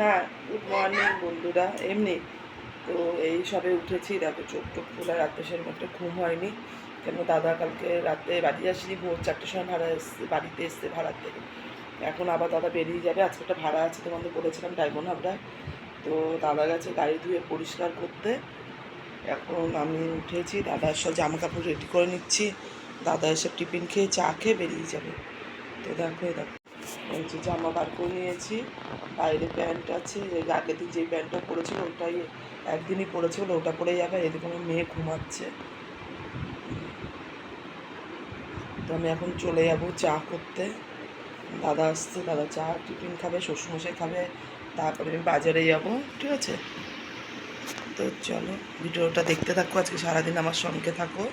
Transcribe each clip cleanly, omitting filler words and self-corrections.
না, good morning বন্ধুরা। এমনি তো এই সবে উঠেছি, দেখো চোখ টোক খোলা, রাতে সেরকম একটা ঘুম হয়নি। কেন দাদা কালকে রাতে বাড়ি আসেনি, ভোর 4টের সময় বাড়িতে এসছে ভাড়ার থেকে। এখন আবার দাদা বেরিয়ে যাবে, আজকে একটা ভাড়া আছে তোমাদের বলেছিলাম ডায়মন্ড হাবড়ায়। তো দাদা গেছে গাড়ি ধুয়ে পরিষ্কার করতে। এখন আমি উঠেছি, দাদা সব জামা কাপড় রেডি করে নিচ্ছি। দাদা এসব টিফিন খেয়ে চা খেয়ে বেরিয়ে যাবে। তো দেখো এই যে জামা বার করে নিয়েছি, বাইরে প্যান্ট আছে, আগের দিন যে প্যান্টটা পরেছিল ওটাই একদিনই পরেছিল, ওটা পরে যাবে। এদিকে আমার মেয়ে ঘুমাচ্ছে। তো আমি এখন চলে যাবো চা করতে। দাদা আসছে, দাদা চা টিফিন খাবে, শ্বশুরমশাই খাবে, তারপরে আমি বাজারে যাবো, ঠিক আছে? তো চলো ভিডিওটা দেখতে থাকো, আজকে সারাদিন আমার সঙ্গে থাকো।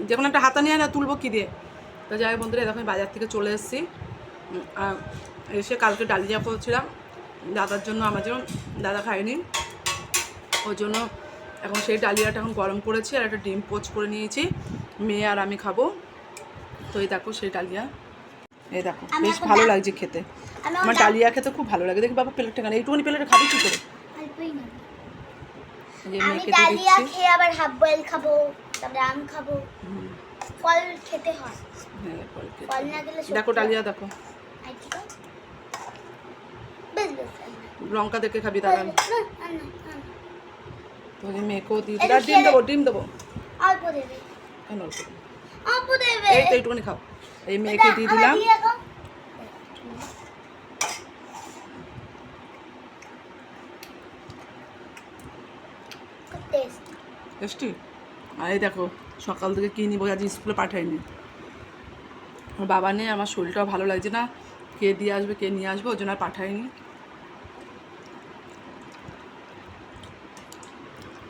যে কোনো একটা হাতা নিয়ে না, তুলবো কী দিয়ে? তো যাই হোক বন্ধুরা, দেখো আমি বাজার থেকে চলে এসেছি। এসে কালকে ডালিয়া করেছিলাম দাদার জন্য, আমার জন্য, দাদা খায়নি, ওই জন্য এখন সেই ডালিয়াটা এখন গরম করেছি আর একটা ডিম পোচ করে নিয়েছি, মেয়ে আর আমি খাবো। তো এই দেখো সেই ডালিয়া, এই দেখো বেশ ভালো লাগছে খেতে। আমার ডালিয়া খেতে খুব ভালো লাগে। দেখি বাবা প্লেটটা কেন এইটুকুনি প্লেটে খাবি কি করে? আমি ডালিয়া খেয়ে আবার হাফ বয়েল খাবো, তারপরে আম খাবো। ফল খেতে হয়। হ্যাঁ, ফল না খেলে দেখো ডালিয়া দেখো, লঙ্কা দেখে খাবি দাদা। তো মেয়েকেও দিয়ে দিই, ডিম দেবো অল্প দেবে, কেন অল্প দেবে, এই তো এইটুকুনি খাও। এই মেয়েকে দিয়ে দিলাম। টেস্টি। আর এই দেখো সকাল থেকে কী নিবো, আজ স্কুলে পাঠাইনি, আমার বাবা নেই, আমার শরীরটাও ভালো লাগছে না, কে দিয়ে আসবে কে নিয়ে আসবে, ওই জন্য আর পাঠাইনি।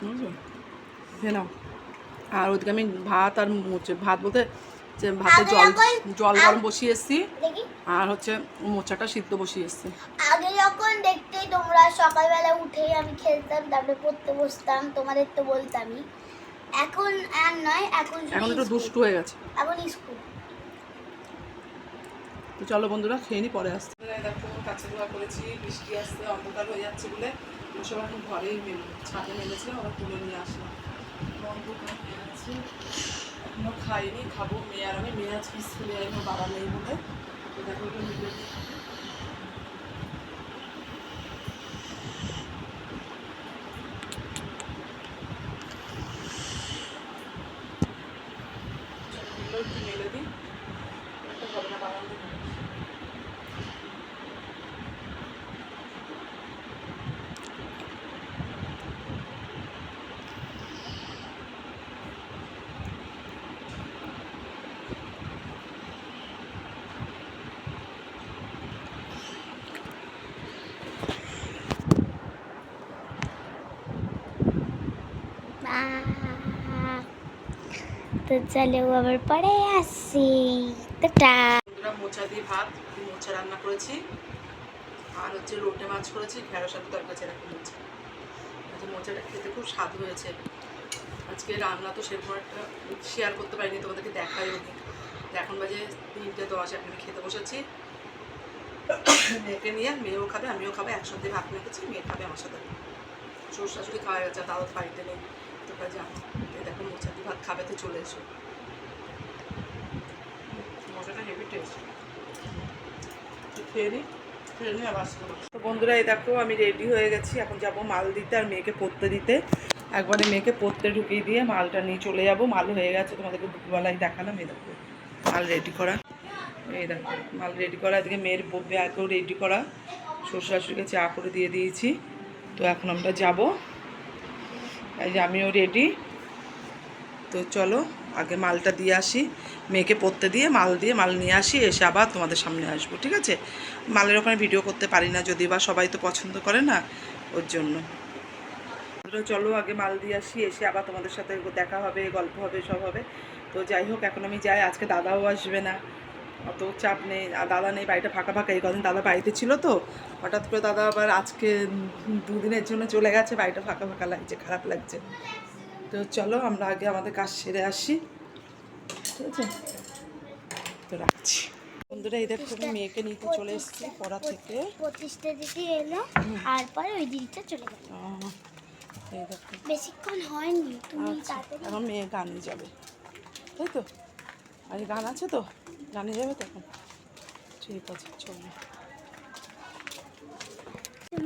বুঝলো? খেয়ে নাও। আর ওদিকে আমি ভাত আর ভাত বলতে যে ভাতে জল গরম বসিয়ে এসেছি, আর হচ্ছে মোচাটা সিদ্ধ বসিয়ে এসেছি। আগে যখন দেখতেই তোমরা সকালবেলা উঠেই আমি খেলতাম, তারপরে পড়তে বসতাম, তোমাদের তো বলতামই। এখন আর নয়, এখন একটু দুষ্টু হয়ে গেছে, এখন স্কুল। তো চলো বন্ধুরা খেয়ে নি, পরে আসছে। দেখো কাছে ধোয়া করেছি, বৃষ্টি আসছে, অন্ধকার হয়ে যাচ্ছে বলে সব এখন ঘরেই ছাদে মেলেছিলাম, ওরা তুলে নিয়ে আসলাম। অন্ধকার হয়ে যাচ্ছে, এখনো খাইনি, খাবো মেয়ে আর আমি। মেয়ে আজকে স্কুলে যাইনি, বাবা নেই বলে। তো দেখো ওটা মিলে মেলে দিই, একটা হবে না বাগান থেকে। তো চলো আবার পরে আসছি। টাটা। মোচা দিয়ে ভাত, মোচা রান্না করেছি, আর হচ্ছে লোটে মাছ করেছি, ঢেঁড়স আলু তরকারি রাখি মোচা। আচ্ছা, মোচাটা খেতে খুব স্বাদ হয়েছে। আজকে রান্না তো সেরকম একটা শেয়ার করতে পারিনি, তোমাদেরকে দেখাই নি। এখন বাজে 3:10, এখন খেতে বসেছি মেয়েকে নিয়ে। মেয়েও খাবে আমিও খাবে, একসাথে ভাত মেখেছি, মেয়ে খাবে আমার সাথে। শ্বশুর শাশুড়ি খাওয়া গেছে, দাদা তো বাড়িতে নেই, তোমরা জানো। দেখো মোচা দিয়ে ভাত খাবে তো চলে এসো। মোচাটা হেভি টেস্ট, খেয়ে নিই, খেয়ে নিই আবার আসবো। তো বন্ধুরা এই দেখো আমি রেডি হয়ে গেছি, এখন যাব মাল দিতে আর মেয়েকে পড়তে দিতে। একবারে মেয়েকে পড়তে ঢুকিয়ে দিয়ে মালটা নিয়ে চলে যাব। মাল হয়ে গেছে, তোমাদেরকে দুপুরবেলায় দেখালাম। এই দেখো মাল রেডি করা, এই দেখো মাল রেডি করা। এদিকে মেয়ের ব্যাগও রেডি করা, শ্বশুর শাশুড়িকে চা করে দিয়ে দিয়েছি। তো এখন আমরা যাব, এই যে আমিও রেডি। তো চলো আগে মালটা দিয়ে আসি, মেয়েকে পড়তে দিয়ে মাল নিয়ে আসি, এসে আবার তোমাদের সামনে আসবো, ঠিক আছে? মালের ওখানে ভিডিও করতে পারি না, যদি বা সবাই তো পছন্দ করে না, ওর জন্য। চলো আগে মাল দিয়ে আসি, এসে আবার তোমাদের সাথে দেখা হবে, গল্প হবে, সব হবে। তো যাই হোক এখন আমি যাই, আজকে দাদাও আসবে না, অত চাপ নেই। আর দাদা নেই, বাড়িটা ফাঁকা ফাঁকা। এই কদিন দাদা বাড়িতে ছিল, তো হঠাৎ করে দাদা আবার আজকে 2 দিনের জন্য চলে গেছে, বাড়িটা ফাঁকা ফাঁকা লাগছে, খারাপ লাগছে। তো চলো আমরা আগে আমাদের কাজ সেরে আসি, ঠিক আছে? তো রাখছি। বন্ধুরা এই দেখো আমি মেয়েকে নিতে চলে এসেছি পড়া থেকে। প্রতিষ্ঠা দিদি এলো আর পরে ওই দিদিটা চলে গেল। এই দেখো বেশিক্ষণ হয়নি, তুমি আচ্ছা, তাড়াতাড়ি। এখন মেয়ে গানে যাবে তাই তো? আজ গান আছে তো, গানে যাবে তো এখন? ঠিক আছে চলো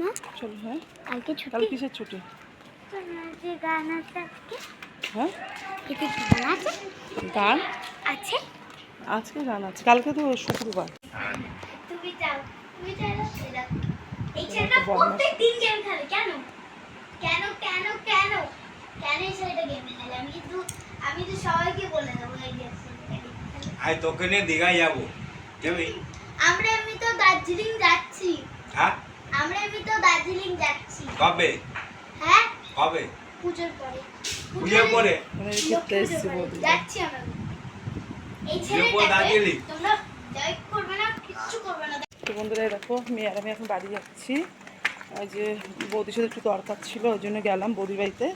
মা চলো। হ্যাঁ কালকে কাল ছুটি, কিসের ছুটি? যে গান আছে আজকে। হ্যাঁ এতে কি গান আছে? গান আছে, আজকে গান আছে, কালকে তো শুক্রবার। তুমি যাও, তুমি যাও। এই একটা ছেলেটা বদমাশ। প্রত্যেক দিন গেম খেলে কেন? কেন কেন কেন কেন এই ছেলেটা গেম খেলে? আমি তো সবাইকে বলে দেবো এই গেম আজ তোকে নিয়ে দীঘায় যাবো, যাবি? আমরা এমনি তো দার্জিলিং যাচ্ছি। হ্যাঁ আমরা এমনি তো দার্জিলিং যাচ্ছি। কবে? হ্যাঁ কবে? পুজোর পরে। পুজোর পরে? মানে ঘুরতে এসেছি বৌদি। যাচ্ছি আমরা। এই পুজোর পর ছেলেটাকে দার্জিলিং? তোমরা জয় করবে না, কিচ্ছু করবে না। তো বন্ধুরা এই দেখো মেয়ে আর আমি এখন বাড়ি যাচ্ছি। ওই যে বৌদির সাথে একটু দরকার ছিল, ওই জন্য গেলাম বৌদির বাড়িতে।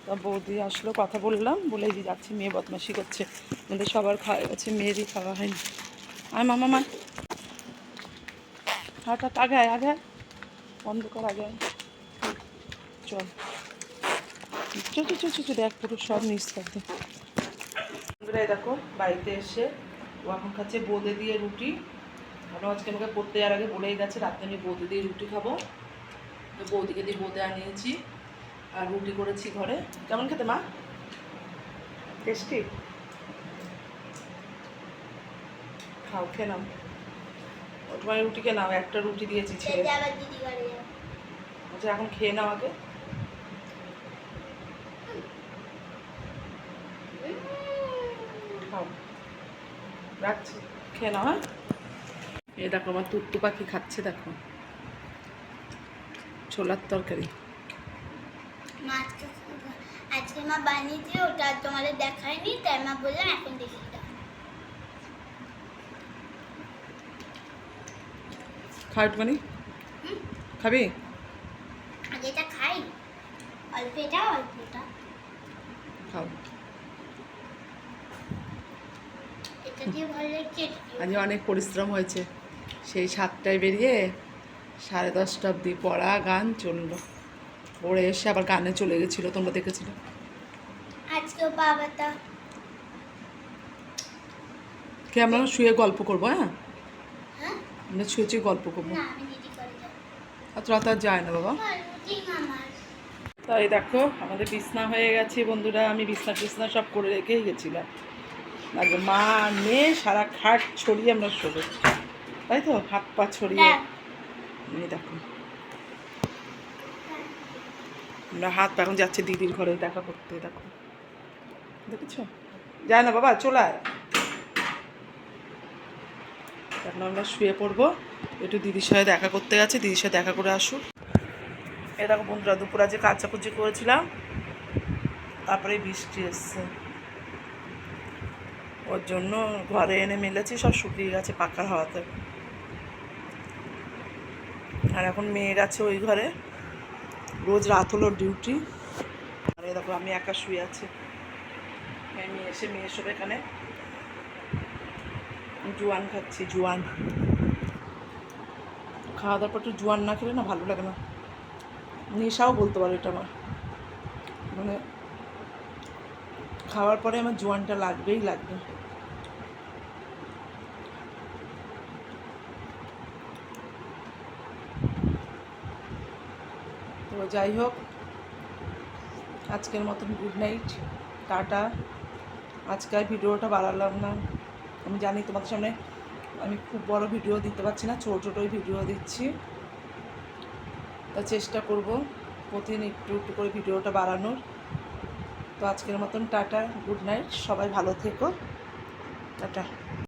তা বৌদি আসলো, কথা বললাম, বলে যে যাচ্ছি। মেয়ে বদমাশি করছে, আমাদের সবার খাওয়া গেছে, মেয়েরই খাওয়া হয়নি। আয় মামা মা, হঠাৎ আগে আয়, আগে আয়। অন্ধকার আগে আয়। চল চল চল চল চল, দেখ পুরো সব নিস্তব্ধ। বন্ধুরা এই দেখো বাড়িতে এসে ও এখন খাচ্ছে বোঁদে দিয়ে রুটি। কারণ আজকে আমাকে পড়তে যাওয়ার আগে বলেই গেছে রাতে আমি বোঁদে দিয়ে রুটি খাবো। তো বৌদিকে দিয়ে বোঁদে আনিয়েছি আর রুটি করেছি ঘরে। কেমন খেতে মা? টেস্টি? খাও, খেয়ে নাও। ও তোমার রুটি খেয়ে নাও, একটা রুটি দিয়েছি ছেড়ে। খেতে আবার দিদি ঘরে যাবে। আচ্ছা এখন খেয়ে নাও আগে। খাও, রাখছি, খেয়ে নাও। হ্যাঁ এই দেখো আমার তুত্তু পাখি খাচ্ছে, দেখো ছোলার তরকারি। মা আজকে মা বানিয়েছিল, ওটা আর তোমাদের দেখায়নি, তাই মা বললাম এখন দেখি এটা। খাও একটুখানি, খাবি? আগে এটা খাই, অল্প এটা অল্প এটা। খাও। এটা দিয়ে ভালো লাগছে, এটা দিয়ে। আজ অনেক পরিশ্রম হয়েছে, সেই 7টায় বেরিয়ে 10:30 অবধি পড়া গান চললো। পড়ে এসে আবার গানে চলে গেছিলো, তোমরা দেখেছিলে। আজকেও বাবাটা কে আমরা শুয়ে গল্প করবো? হ্যাঁ হ্যাঁ আমরা শুয়ে শুয়ে গল্প করবো। না আমি দিদি করে যাবো। অত রাত আর যায় না বাবা। রুটি আমার তাই দেখো আমাদের বিছনা হয়ে গেছে বন্ধুরা। আমি বিছনা সব করে রেখেই গেছিলাম। আগে মা মেয়ে সারা খাট ছড়িয়ে আমরা শোবো, তাই তো? হাত পা ছড়িয়ে। এই দেখো আমরা হাত পা এখন যাচ্ছে দিদির ঘরে দেখা করতে। দেখো দেখেছো? যায় না বাবা, চলে আয়। এখন আমরা শুয়ে পড়বো। একটু দিদির সাথে দেখা করতে গেছে, দিদির সাথে দেখা করে আসুক। এই দেখো বন্ধুরা দুপুর আজকে কাচাকুচি করেছিলাম, তারপরে বৃষ্টি এসছে, ওর জন্য ঘরে এনে মেলেছি, সব শুকিয়ে গেছে পাখার হাওয়াতে। আর এখন মেয়ে গেছে ওই ঘরে, রোজ রাত হলো ডিউটি। আর এই দেখো আমি একা শুয়ে আছি। আমি এসে মেয়ে সব এখানে জোয়ান খাচ্ছি, জোয়ান। খাওয়া দাওয়ার পর একটু জোয়ান না খেলে না ভালো লাগে না। নেশাও বলতে পারো এটা আমার, মানে খাওয়ার পরে আমার জোয়ানটা লাগবেই লাগবে। তো যাই হোক আজকের মতন গুড নাইট, টাটা। আজকে আর ভিডিওটা বাড়ালাম না, আমি জানি তোমাদের সামনে আমি খুব বড় ভিডিও দিতে পারছি না, ছোটো ছোটোই ভিডিও দিচ্ছি। তা চেষ্টা করব প্রতিদিন একটু একটু করে ভিডিওটা বাড়ানোর। তো আজকের মতন টাটা, গুড নাইট, সবাই ভালো থেকো, টাটা।